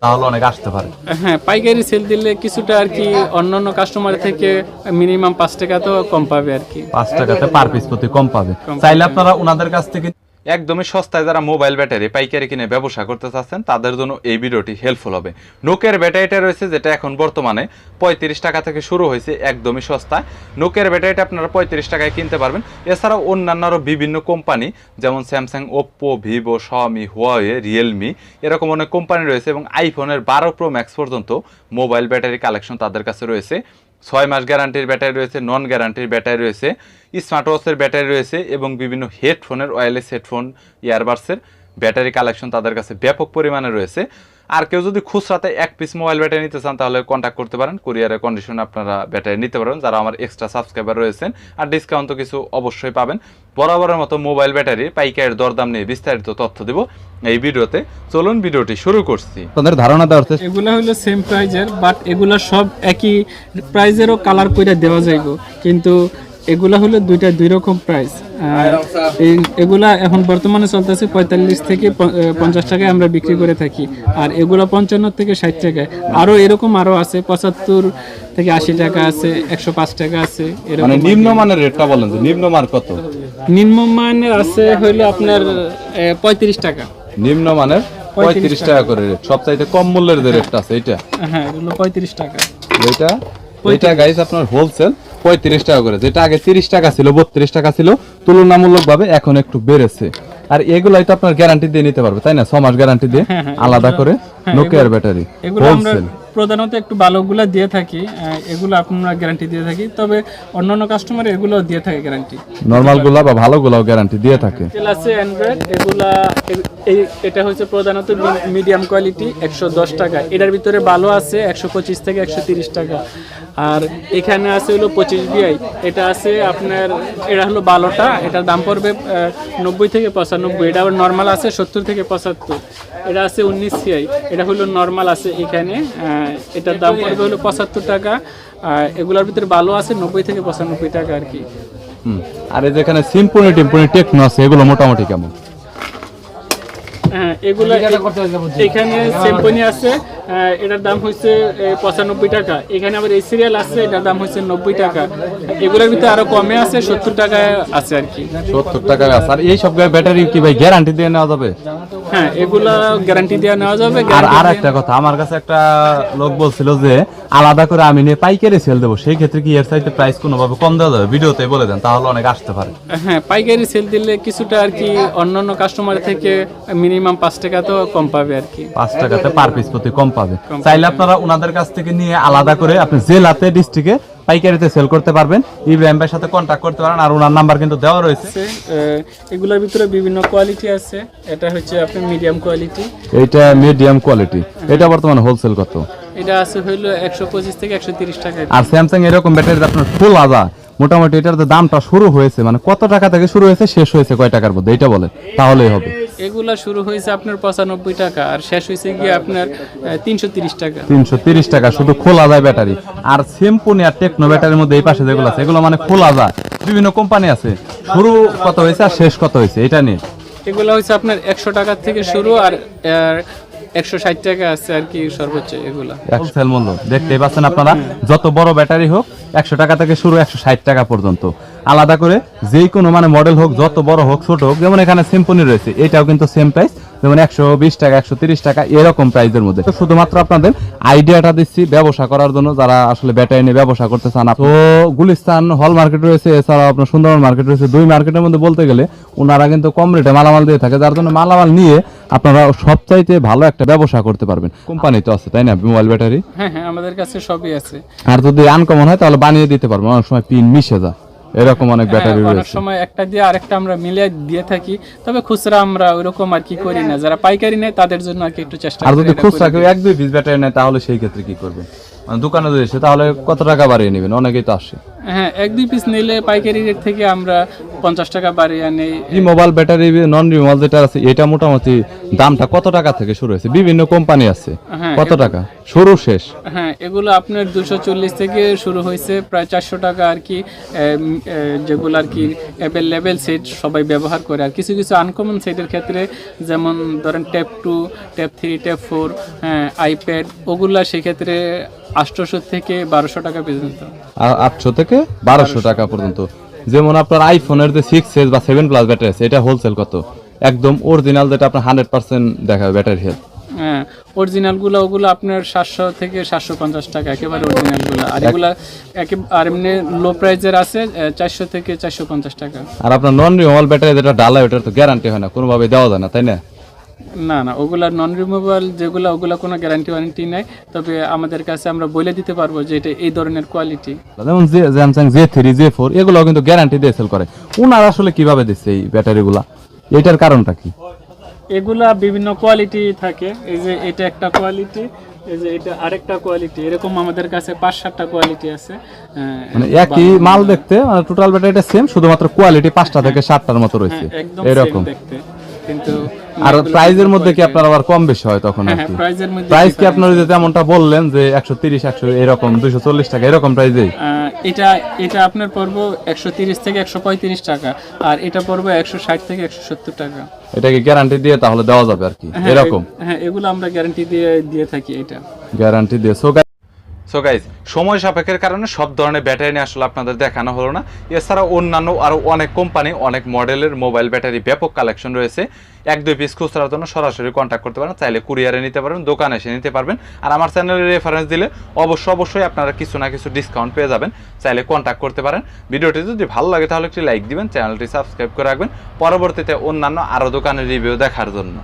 তাহলে অনেক আসতে পারে। হ্যাঁ, পাইকারি সেল দিলে কিছুটা আর কি অন্যান্য কাস্টমার থেকে মিনিমাম 5 টাকা তো কম পাবে আর কি। 5 টাকাতে পার পিস প্রতি কম পাবে। কম চাইলে পাবে। আপনারা ওনাদের কাছ থেকে একদমই সস্তায় যারা মোবাইল ব্যাটারি পাইকারি কিনে ব্যবসা করতে চাচ্ছেন তাদের জন্য এই ভিডিওটি হেল্পফুল হবে। নোকিয়ার ব্যাটারিটা রয়েছে যেটা এখন বর্তমানে 35 টাকা থেকে শুরু হয়েছে, একদমই সস্তায়। নোকিয়ার ব্যাটারিটা আপনারা 35 টাকায় কিনতে পারবেন। এছাড়াও অন্যান্য আরও বিভিন্ন কোম্পানি যেমন Samsung, Oppo, Vivo, Xiaomi, Huawei, Realme এরকম অনেক কোম্পানি রয়েছে এবং আইফোনের 12 প্রো ম্যাক্স পর্যন্ত মোবাইল ব্যাটারি কালেকশন তাদের কাছে রয়েছে। 6 মাস গ্যারান্টির ব্যাটারি রয়েছে, নন গ্যারান্টির ব্যাটারি রয়েছে, স্মার্ট ওয়াচের ব্যাটারি রয়েছে এবং বিভিন্ন হেডফোনের, ওয়্যারলেস হেডফোন, ইয়ারবাডসের ব্যাটারি কালেকশন তাদের কাছে ব্যাপক পরিমাণে রয়েছে। আর কেউ যদি খুচরাতে এক পিস মোবাইল ব্যাটারি নিতে চান তাহলে কন্ট্যাক্ট করতে পারেন, কুরিয়ারের কন্ডিশনে আপনারা ব্যাটারি নিতে পারেন যারা আমার এক্সট্রা সাবস্ক্রাইবার রয়েছেন। আর ডিসকাউন্ট তো কিছু অবশ্যই পাবেন। বরাবরের মতো মোবাইল ব্যাটারি পাইকারের দরদাম নিয়ে বিস্তারিত তথ্য দেব এই ভিডিওতে। চলুন ভিডিওটি শুরু করছি। আপনাদের ধারণা দেওয়ার চেষ্টা এগুলা হলো সেম প্রাইজের, বাট এগুলা সব একই প্রাইজেরও কালার কইরা দেওয়া যাইব, কিন্তু এগুলা হলো দুইটা দুই রকম প্রাইস। এগুলা এখন বর্তমানে চলতেছে 45 থেকে 50 টাকায় আমরা বিক্রি করে থাকি, আর এগুলা 55 থেকে 60 টাকায়। আরো এরকম আরো আছে 75 থেকে 80 টাকা আছে, 105 টাকা আছে এরকম। মানে নিম্নমানের রেটটা বলেন যে নিম্নমান কত? নিম্নমানের আছে হইলো আপনার 35 টাকা। নিম্নমানের 35 টাকা করে রেট। সবচাইতে কম মূল্যের যে রেটটা আছে এটা, হ্যাঁ এগুলো 35 টাকা। এটা গাইস আপনার হোলসেল 35 টাকা করে, যেটা আগে 30 টাকা ছিল, 32 টাকা ছিল, তুলনামূলকভাবে এখন একটু বেড়েছে। আর এগুলাই তো আপনার গ্যারান্টি দিয়ে নিতে পারবে, তাই না? 6 মাস গ্যারান্টি দিয়ে আলাদা করে নোকিয়ার ব্যাটারি এগুলো আমরা হোলসেল। প্রধানত একটু ভালোগুলো দিয়ে থাকি, এগুলো আপনারা গ্যারান্টি দিয়ে থাকি, তবে অন্যান্য কাস্টমার এগুলো দিয়ে থাকে গ্যারান্টি। নরমাল গুলা বা ভালো গুলাও গ্যারান্টি দিয়ে থাকে। তেল আছে অ্যান্ড্রয়েড, এগুলা এটা হচ্ছে প্রধানত মিডিয়াম কোয়ালিটি 110 টাকা। এটার ভিতরে ভালো আছে 125 থেকে 130 টাকা। আর এখানে আছে হলো 25 বিআই, এটা আছে আপনার, এটা হলো ভালোটা, এটার দাম পড়বে 90 থেকে 95। এটা আবার নর্মাল আছে 70 থেকে 75। এটা আছে 19 সিআই, এটা হলো নর্মাল আছে এখানে, এটার দাম পড়বে হলো 75 টাকা। এগুলোর ভিতরে ভালো আছে 90 থেকে 95 টাকা আর কি। আর এই যেখানে সিম্পনি টিম্পনি টেকনো আছে এগুলো মোটামুটি কেমন? হ্যাঁ এগুলা এখানে সিম্পনি আছে, এটার দাম হচ্ছে 95 টাকা। এখানে আবার এই সিরিয়াল আছে, এটার দাম হচ্ছে 90 টাকা। এগুলোর ভিতরে আরো কমে আছে, 70 টাকায় আছে আর কি। 70 টাকা আছে। আর এই সব ব্যাটারি কি ভাই গ্যারান্টি দিয়ে নেওয়া যাবে? হ্যাঁ এগুলা গ্যারান্টি দেওয়া নেওয়া যাবে। আর একটা কথা, আমার কাছে একটা লোক বলছিল যে আলাদা করে আমি নিয়ে পাইকারি সেল দেবো, সেই ক্ষেত্রে কি এর চাইতে প্রাইস কোনোভাবে কম দেওয়া যাবে? ভিডিওতে বলে দেন, তাহলে অনেক আসতে পারে। হ্যাঁ পাইকারি সেল দিলে কিছুটা আর কি অন্যান্য কাস্টমার থেকে মিনিমাম 5 টাকা তো কম পাবে আর কি। 5 টাকাতে পার পিস প্রতি কম পাবে। চাইলে আপনারা ওনাদের কাছ থেকে নিয়ে আলাদা করে আপনি জেলাতে ডিস্ট্রিক্টে পাইকারিতে সেল করতে পারবেন। ইব্রাহিম ভাইয়ের সাথে কন্ট্যাক্ট করতে পারেন, আর ওনার নাম্বার কিন্তু দেওয়া রয়েছে। এগুলোর ভিতরে বিভিন্ন কোয়ালিটি আছে, এটা হচ্ছে আপনার মিডিয়াম কোয়ালিটি। এইটা মিডিয়াম কোয়ালিটি, এটা বর্তমানে হোলসেল কত? এটা আছে হইলো 125 থেকে 130 টাকা। আর স্যামসাং এরকম ব্যাটারি আপনার ফুল আদা মোটামুটি এটার যে দামটা শুরু হয়েছে, মানে কত টাকা থেকে শুরু হয়েছে, শেষ হয়েছে কয় টাকার মধ্যে, এটা বলেন তাহলেই হবে। এগুলা শুরু হয়েছে আপনার 95 টাকা আর শেষ হয়েছে গিয়ে আপনার 330 টাকা। 330 টাকা শুধু খোলা যায় ব্যাটারি। আর সিম্পনি আর টেকনো ব্যাটারির মধ্যে এই পাশে যেগুলো আছে এগুলো মানে খোলা যায়, বিভিন্ন কোম্পানি আছে। শুরু কত হয়েছে আর শেষ কত হয়েছে এটা নিয়ে? এগুলো হচ্ছে আপনার 100 টাকা থেকে শুরু, আর 160 টাকা আছে আর কি সর্বোচ্চ। এগুলা হোলসেল মূল্য দেখতেই পাচ্ছেন আপনারা, যত বড় ব্যাটারি হোক 100 টাকা থেকে শুরু 160 টাকা পর্যন্ত। আলাদা করে যেই কোনো মানে মডেল হোক, যত বড় হোক ছোট হোক, যেমন এখানে সিম্পনি রয়েছে এটাও কিন্তু সেম প্রাইস, যেমন 120 টাকা 130 টাকা এরকম প্রাইসের মধ্যে। তো শুধুমাত্র আপনাদের আইডিয়াটা দিচ্ছি ব্যবসা করার জন্য, যারা আসলে ব্যাটারি নিয়ে ব্যবসা করতে চান। তো গুলিস্তান হল মার্কেট রয়েছে, এছাড়াও আপনার সুন্দরবন মার্কেট রয়েছে। দুই মার্কেটের মধ্যে বলতে গেলে ওনারা কিন্তু কম রেটে মালামাল দিয়ে থাকে, যার জন্য মালামাল নিয়ে আপনারা সবচাইতে ভালো একটা ব্যবসা করতে পারবেন। কোম্পানি তো আছে তাই না মোবাইল ব্যাটারি? হ্যাঁ হ্যাঁ আমাদের কাছে সবই আছে। আর যদি আনকমন হয় তাহলে বানিয়ে দিতে পারবো, অনেক সময় পিন মিশে যায়, এরকম অনেক ব্যাটারি অনেক রয়েছে। সময় একটা দিয়ে আরেকটা আমরা মিলিয়ে দিয়ে থাকি, তবে খুচরা আমরা ওইরকম আর কি করি না। যারা পাইকারি নেয় তাদের জন্য আর কি একটু চেষ্টা আর করি। যদি খুচরা কেউ 1-2 পিস ব্যাটারি নেয় তাহলে সেই ক্ষেত্রে কি করবে? মানে দোকানে যদি এসে তাহলে কত টাকা বাড়িয়ে নেবেন? অনেকেই তো আসে। হ্যাঁ, 1-2 পিস নিলে পাইকারি রেট থেকে আমরা 50 টাকা বাড়িয়ে নেই। রিমুভাল ব্যাটারি নন রিমুভাল যেটা আছে এটা মোটামুটি দামটা কত টাকা থেকে শুরু হয়েছে? বিভিন্ন কোম্পানি আছে, হ্যাঁ, কত টাকা শুরু শেষ? হ্যাঁ, এগুলো আপনার 240 থেকে শুরু হয়েছে, প্রায় 400 টাকা আর কি। যেগুলো আর কি অ্যাভেলেবেল সেট সবাই ব্যবহার করে। আর কিছু কিছু আনকমন সেটের ক্ষেত্রে যেমন ধরেন ট্যাব 2, ট্যাব 3, ট্যাব 4, হ্যাঁ, আইপ্যাড, ওগুলা সেক্ষেত্রে 800 থেকে 1200 টাকা পর্যন্ত। আর 800 থেকে 1200 টাকা পর্যন্ত। যেমন আপনার আইফোনের যে 6s বা 7 প্লাস ব্যাটারি আছে এটা হোলসেল কত? একদম অরিজিনাল যেটা আপনার 100% দেখাবে ব্যাটারি হেলথ। হ্যাঁ, অরিজিনালগুলো ওগুলো আপনার 700 থেকে 750 টাকা একেবারে অরিজিনালগুলো। আর এগুলা আর এমনি লো প্রাইজের আছে 400 থেকে 450 টাকা। আর আপনার নন রিমুভাল ব্যাটারি যেটা ডালা ওটার তো গ্যারান্টি হয় না, কোনোভাবে দেওয়া যায় না, তাই না? না না, ওগুলা নন রিমুভেবল যেগুলো, ওগুলা কোনো গ্যারান্টি ওয়ারেন্টি নাই। তবে আমাদের কাছে আমরা বলে দিতে পারবো যে এটা এই ধরনের কোয়ালিটি। যেমন স্যামসাং J3, J4 এগুলো কিন্তু গ্যারান্টি দিয়ে সেল করে। ওনারা আসলে কিভাবে দিচ্ছে এই ব্যাটারিগুলা? এটার কারণটা কি? এগুলা বিভিন্ন কোয়ালিটি থাকে। এই যে এটা একটা কোয়ালিটি, এই যে এটা আরেকটা কোয়ালিটি, এরকম আমাদের কাছে 5-7টা কোয়ালিটি আছে। মানে একই মাল দেখতে, মানে টোটাল ব্যাটারিটা সেম, শুধুমাত্র কোয়ালিটি 5টা থেকে 7টার মতো রয়েছে একদম এরকম। same দেখতে, কিন্তু আর প্রাইজের মধ্যে কি আপনার আবার কম বেশি হয় তখন? হ্যাঁ, আর কি প্রাইজের মধ্যে প্রাইস কি আপনার ওই যে যেমনটা বললেন যে 130, 100 এরকম 240 টাকা এরকম প্রাইসেই? এটা আপনার পড়বো 130 থেকে 135 টাকা, আর এটা পড়বো 160 থেকে 170 টাকা। এটা কি গ্যারান্টি দিয়ে তাহলে দেওয়া যাবে আর কি এরকম? হ্যাঁ, এগুলো আমরা গ্যারান্টি দিয়ে থাকি। এটা গ্যারান্টি দিয়ে। সো গাইস, সময় সাপেক্ষের কারণে সব ধরনের ব্যাটারি নিয়ে আসলে আপনাদের দেখানো হলো না। এছাড়া অন্যান্য আরও অনেক কোম্পানি, অনেক মডেলের মোবাইল ব্যাটারি ব্যাপক কালেকশন রয়েছে। 1-2 পিস খুচরার জন্য সরাসরি কন্ট্যাক্ট করতে পারেন, চাইলে কুরিয়ারে নিতে পারবেন, দোকানে এসে নিতে পারবেন। আর আমার চ্যানেলের রেফারেন্স দিলে অবশ্যই আপনারা কিছু না কিছু ডিসকাউন্ট পেয়ে যাবেন, চাইলে কন্ট্যাক্ট করতে পারেন। ভিডিওটি যদি ভালো লাগে তাহলে একটি লাইক দিবেন, চ্যানেলটি সাবস্ক্রাইব করে রাখবেন পরবর্তীতে অন্যান্য আরও দোকানের রিভিউ দেখার জন্য।